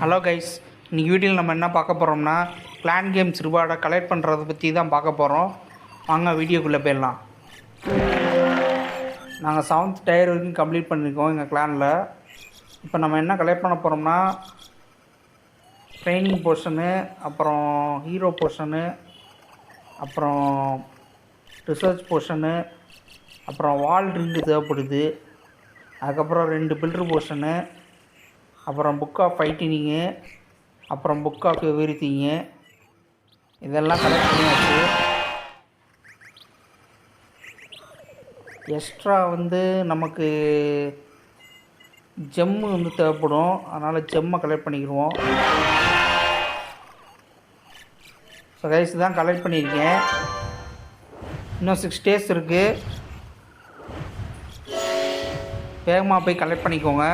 Hello guys, இன்றைக்கி வீடியோவில் நம்ம என்ன பார்க்க போகிறோம்னா கிளான் கேம்ஸ் ரிவார்டை கலெக்ட் பண்ணுறதை பற்றி தான் பார்க்க போகிறோம். வாங்க வீடியோக்குள்ளே போயிடலாம். நாங்கள் 7th டயர் வரைக்கும் கம்ப்ளீட் பண்ணியிருக்கோம் எங்கள் கிளானில். இப்போ நம்ம என்ன கலெக்ட் பண்ண போகிறோம்னா ட்ரைனிங் போர்ஷனு, அப்புறம் ஹீரோ போர்ஷனு, அப்புறம் ரிசர்ச் போர்ஷனு, அப்புறம் வால் ரிங்கு தேவைப்படுது, அதுக்கப்புறம் 2 பில்டர் போர்ஷனு, அப்புறம் புக் ஆஃப் ஃபைட்டினிங்கு, அப்புறம் புக் ஆஃப் எவ்ரிதிங்கு, இதெல்லாம் கலெக்ட் பண்ணியாச்சு. எக்ஸ்ட்ரா நமக்கு ஜெம்மு தேவைப்படும், அதனால் ஜெம்மை கலெக்ட் பண்ணிக்கிடுவோம். ஸோ கைஸ் தான் கலெக்ட் பண்ணியிருக்கேன். இன்னும் 6 days இருக்குது. வேகமாக போய் கலெக்ட் பண்ணிக்கோங்க.